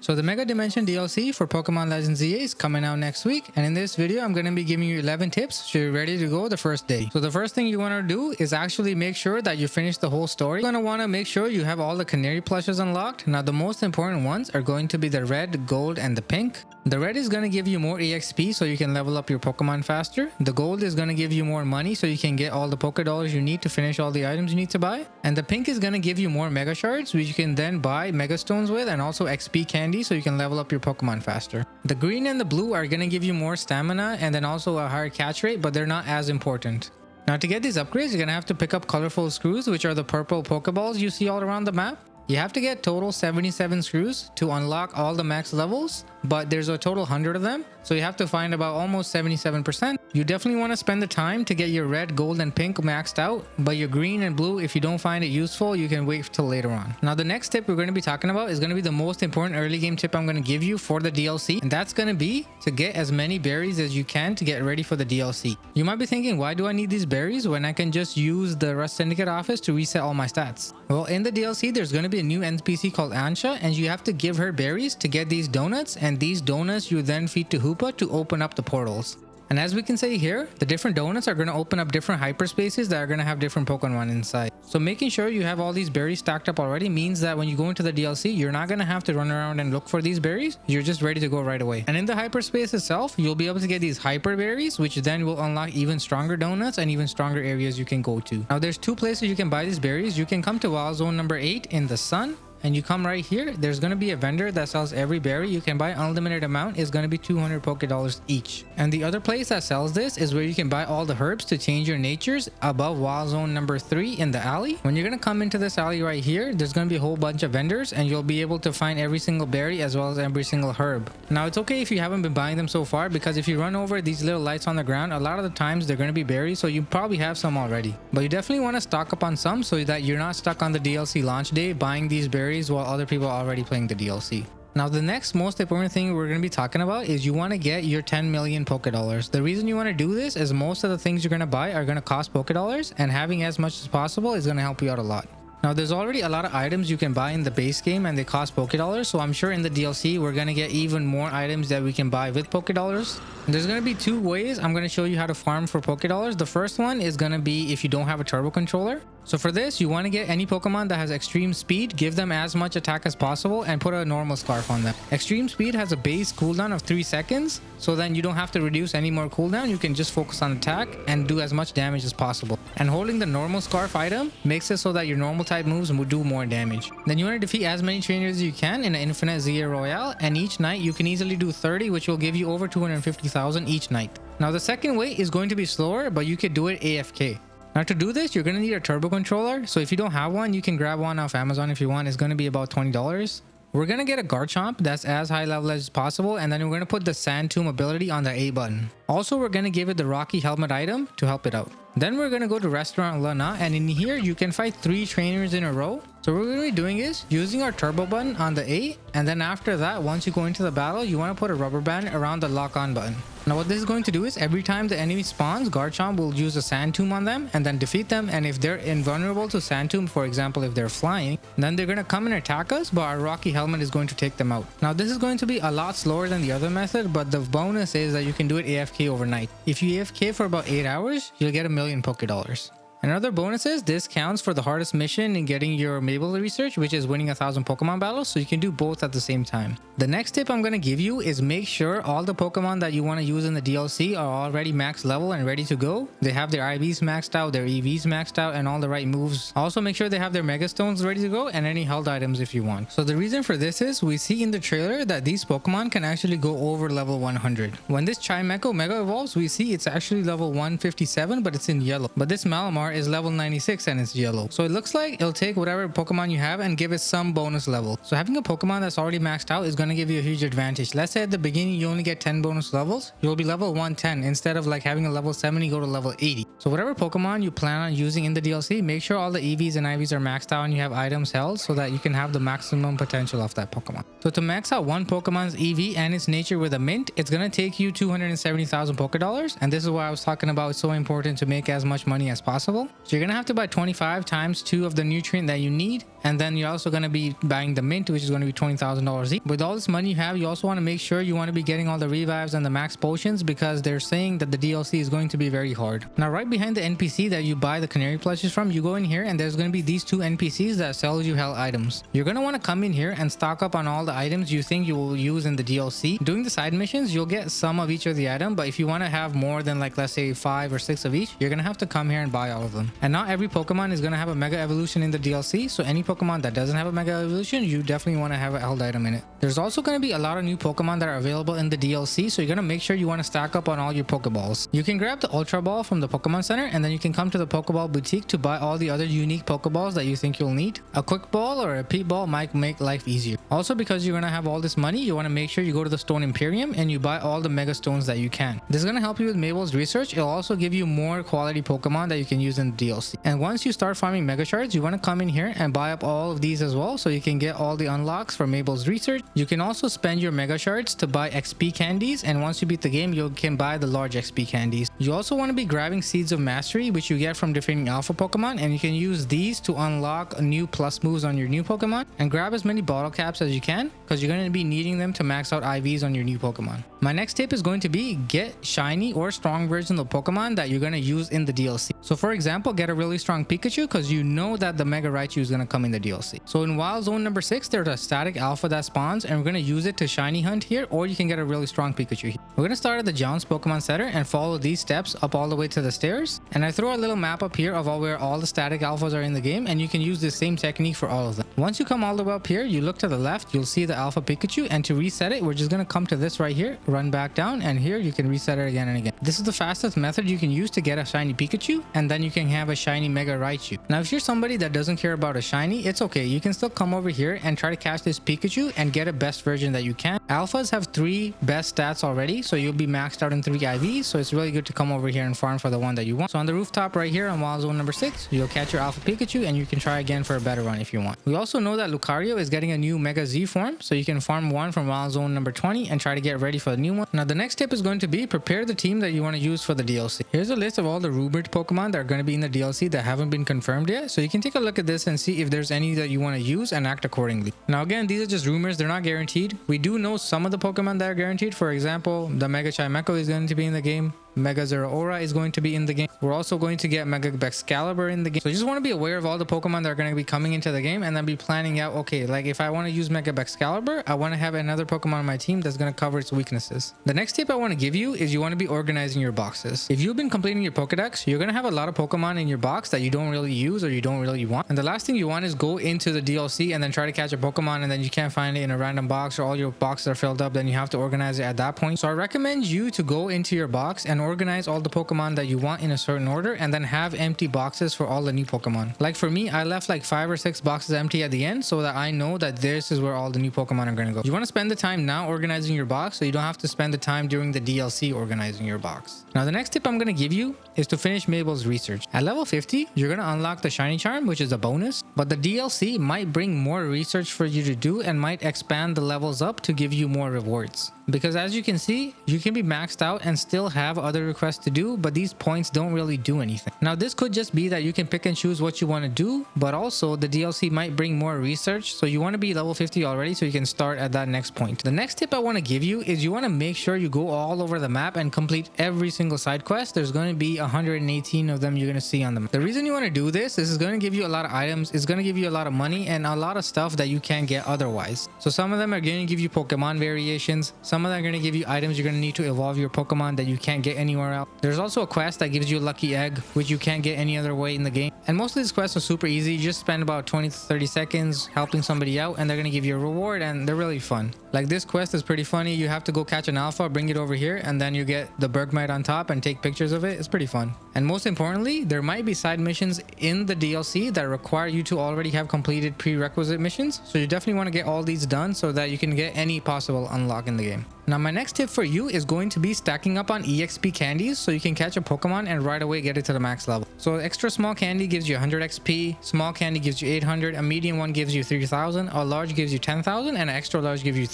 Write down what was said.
So the Mega Dimension DLC for Pokemon Legends EA is coming out next week, and in this video I'm going to be giving you 11 tips so you're ready to go the first day. So the first thing you want to do is actually make sure that you finish the whole story. You're going to want to make sure you have all the Canary plushes unlocked. Now the most important ones are going to be the red, gold, and the pink. The red is going to give you more EXP so you can level up your Pokemon faster. The gold is going to give you more money so you can get all the Poké Dollars you need to finish all the items you need to buy. And the pink is going to give you more Mega Shards which you can then buy Mega Stones with, and also XP candy so you can level up your Pokemon faster. The green and the blue are going to give you more stamina and then also a higher catch rate, but they're not as important. Now to get these upgrades, you're going to have to pick up colorful screws, which are the purple Pokeballs you see all around the map. You have to get total 77 screws to unlock all the max levels, but there's a total 100 of them, so you have to find about almost 77%. You definitely want to spend the time to get your red, gold, and pink maxed out, but your green and blue, if you don't find it useful, you can wait till later on. Now the next tip we're going to be talking about is going to be the most important early game tip I'm going to give you for the DLC, and that's going to be to get as many berries as you can to get ready for the DLC. You might be thinking, why do I need these berries when I can just use the Rust Syndicate office to reset all my stats? Well, in the DLC there's going to be a new NPC called Ansha, and you have to give her berries to get these donuts, and these donuts you then feed to Hoopa to open up the portals. And as we can see here, the different donuts are going to open up different hyperspaces that are going to have different Pokemon inside. So making sure you have all these berries stacked up already means that when you go into the DLC, you're not going to have to run around and look for these berries. You're just ready to go right away. And in the hyperspace itself, you'll be able to get these hyper berries, which then will unlock even stronger donuts and even stronger areas you can go to. Now there's two places you can buy these berries. You can come to Wild Zone number 8 in the sun, and you come right here. There's going to be a vendor that sells every berry. You can buy unlimited amount. It's going to be 200 Poké Dollars each. And the other place that sells this is where you can buy all the herbs to change your natures above Wild Zone number 3 in the alley. When you're going to come into this alley right here, there's going to be a whole bunch of vendors, and you'll be able to find every single berry as well as every single herb. Now it's okay if you haven't been buying them so far, because if you run over these little lights on the ground, a lot of the times they're going to be berries, so you probably have some already. But you definitely want to stock up on some so that you're not stuck on the DLC launch day buying these berries while other people are already playing the DLC. Now the next most important thing we're going to be talking about is you want to get your 10 million Poké Dollars. The reason you want to do this is most of the things you're going to buy are going to cost Poké Dollars, and having as much as possible is going to help you out a lot. Now there's already a lot of items you can buy in the base game and they cost Poké Dollars, so I'm sure in the DLC we're going to get even more items that we can buy with Poké Dollars. There's going to be two ways I'm going to show you how to farm for Poké Dollars. The first one is going to be if you don't have a turbo controller. So for this, you want to get any Pokemon that has extreme speed, give them as much attack as possible, and put a normal scarf on them. Extreme speed has a base cooldown of 3 seconds, so then you don't have to reduce any more cooldown. You can just focus on attack and do as much damage as possible. And holding the normal scarf item makes it so that your normal type moves will do more damage. Then you want to defeat as many trainers as you can in an infinite Zeraora, and each night you can easily do 30, which will give you over 250,000 each night. Now the second way is going to be slower, but you could do it AFK. Now to do this, you're going to need a turbo controller. So if you don't have one, you can grab one off Amazon if you want. It's going to be about $20. We're going to get a Garchomp that's as high level as possible, and then we're going to put the Sand Tomb ability on the A button. Also, we're going to give it the Rocky Helmet item to help it out. Then we're going to go to Restaurant Lana, and in here you can fight 3 trainers in a row. So what we're going to be doing is using our turbo button on the A, and then after that, once you go into the battle, you want to put a rubber band around the lock on button. Now what this is going to do is every time the enemy spawns, Garchomp will use a Sand Tomb on them and then defeat them, and if they're invulnerable to Sand Tomb, for example if they're flying, then they're going to come and attack us, but our Rocky Helmet is going to take them out. Now this is going to be a lot slower than the other method, but the bonus is that you can do it AFK overnight. If you AFK for about 8 hours, you'll get 1 million Poké Dollars. Another bonus is this counts for the hardest mission in getting your Mabel research, which is winning 1,000 Pokemon battles, so you can do both at the same time. The next tip I'm going to give you is make sure all the Pokemon that you want to use in the DLC are already max level and ready to go. They have their IVs maxed out, their EVs maxed out, and all the right moves. Also make sure they have their Mega Stones ready to go and any held items if you want. So the reason for this is we see in the trailer that these Pokemon can actually go over level 100. When this Chimecho Mega evolves, we see it's actually level 157, but it's in yellow. But this Malamar is level 96 and it's yellow. So it looks like it'll take whatever Pokemon you have and give it some bonus level. So having a Pokemon that's already maxed out is going to give you a huge advantage. Let's say at the beginning you only get 10 bonus levels. You'll be level 110 instead of like having a level 70 go to level 80. So whatever Pokemon you plan on using in the DLC, make sure all the EVs and IVs are maxed out and you have items held so that you can have the maximum potential of that Pokemon. So to max out one Pokemon's EV and its nature with a mint, it's going to take you 270,000 Poké Dollars, and this is why I was talking about it's so important to make as much money as possible. So you're going to have to buy 25 times 2 of the nutrient that you need, And then you're also going to be buying the mint, which is going to be $20,000 each. With all this money you have, you also want to make sure you want to be getting all the revives and the max potions, because they're saying that the DLC is going to be very hard. Now, right behind the NPC that you buy the canary plushes from, you go in here and there's going to be these 2 NPCs that sells you hell items. You're going to want to come in here and stock up on all the items you think you will use in the DLC. Doing the side missions, you'll get some of each of the item, but if you want to have more than, like, let's say 5 or 6 of each, you're going to have to come here and buy all of them. And not every Pokemon is going to have a Mega Evolution in the DLC, so any Pokemon that doesn't have a Mega Evolution, you definitely want to have a held item in it. There's also going to be a lot of new Pokemon that are available in the DLC, so you're going to make sure you want to stack up on all your Pokeballs. You can grab the Ultra Ball from the Pokemon Center, and then you can come to the Pokeball Boutique to buy all the other unique Pokeballs that you think you'll need. A Quick Ball or a Peat Ball might make life easier. Also, because you're going to have all this money, you want to make sure you go to the Stone Imperium and you buy all the Mega Stones that you can. This is going to help you with Mabel's research. It'll also give you more quality Pokemon that you can use in the DLC. And once you start farming Mega Shards, you want to come in here and buy up all of these as well, so you can get all the unlocks for Mabel's research. You can also spend your Mega Shards to buy XP candies, and once you beat the game, you can buy the large XP candies. You also want to be grabbing Seeds of Mastery, which you get from defeating Alpha Pokemon, and you can use these to unlock new plus moves on your new Pokemon. And grab as many bottle caps as you can, because you're going to be needing them to max out IVs on your new Pokemon. My next tip is going to be get shiny or strong versions of Pokemon that you're going to use in the DLC. So for example, get a really strong Pikachu, because you know that the Mega Raichu is going to come in the DLC. So in Wild Zone number 6, there's a static alpha that spawns, and we're going to use it to shiny hunt here, or you can get a really strong Pikachu here. We're going to start at the Jounce Pokemon Center and follow these steps up all the way to the stairs. And I throw a little map up here of where all the static alphas are in the game, and you can use the same technique for all of them. Once you come all the way up here, you look to the left, you'll see the alpha Pikachu, and to reset it, we're just going to come to this right here, run back down, and here you can reset it again and again. This is the fastest method you can use to get a shiny Pikachu, and then you can have a shiny Mega Raichu. Now, if you're somebody that doesn't care about a shiny, it's okay. You can still come over here and try to catch this Pikachu and get a best version that you can. Alphas have 3 best stats already, so you'll be maxed out in 3 IVs, so it's really good to come over here and farm for the one that you want. So on the rooftop right here on Wild Zone number 6, you'll catch your Alpha Pikachu, and you can try again for a better run if you want. We also know that Lucario is getting a new Mega Z form, so you can farm one from Wild Zone number 20 and try to get ready for the new one. Now, the next tip is going to be prepare the team that you want to use for the DLC. Here's a list of all the rumored Pokemon that are going to be in the DLC that haven't been confirmed yet, so you can take a look at this and see if there's any that you want to use and act accordingly. Now again, these are just rumors, they're not guaranteed. We do know some of the Pokemon that are guaranteed. For example, the Mega Chimecho is going to be in the game. Mega Zeraora is going to be in the game. We're also going to get Mega Excalibur in the game. So you just want to be aware of all the Pokemon that are going to be coming into the game, and then be planning out, okay, like if I want to use Mega Excalibur, I want to have another Pokemon on my team that's going to cover its weaknesses. The next tip I want to give you is you want to be organizing your boxes. If you've been completing your Pokedex, you're going to have a lot of Pokemon in your box that you don't really use or you don't really want. And the last thing you want is go into the DLC and then try to catch a Pokemon and then you can't find it in a random box, or all your boxes are filled up, then you have to organize it at that point. So I recommend you to go into your box and organize all the Pokemon that you want in a certain order, and then have empty boxes for all the new Pokemon. Like for me, I left like 5 or 6 boxes empty at the end, so that I know that this is where all the new Pokemon are going to go. You want to spend the time now organizing your box, so you don't have to spend the time during the DLC organizing your box. Now the next tip I'm going to give you is to finish Mabel's research. At level 50, you're going to unlock the Shiny Charm, which is a bonus, but the DLC might bring more research for you to do and might expand the levels up to give you more rewards. Because as you can see, you can be maxed out and still have other requests to do, but these points don't really do anything. Now this could just be that you can pick and choose what you want to do, but also the DLC might bring more research, so you want to be level 50 already so you can start at that next point. The next tip I want to give you is you want to make sure you go all over the map and complete every single side quest. There's going to be 118 of them you're going to see on them. The reason you want to do this is going to give you a lot of items, it's going to give you a lot of money and a lot of stuff that you can't get otherwise. So some of them are going to give you Pokemon variations, some of them are going to give you items you're going to need to evolve your Pokemon that you can't get anywhere else. There's also a quest that gives you a lucky egg, which you can't get any other way in the game. And most of these quests are super easy. You just spend about 20 to 30 seconds helping somebody out and they're going to give you a reward, and they're really fun. Like this quest is pretty funny. You have to go catch an alpha, bring it over here, and then you get the Bergmite on top and take pictures of it. It's pretty fun. And most importantly, there might be side missions in the DLC that require you to already have completed prerequisite missions. So you definitely want to get all these done so that you can get any possible unlock in the game. Now my next tip for you is going to be stacking up on EXP candies so you can catch a Pokemon and right away get it to the max level. So extra small candy gives you 100 XP, small candy gives you 800, a medium one gives you 3000, a large gives you 10,000, and an extra large gives you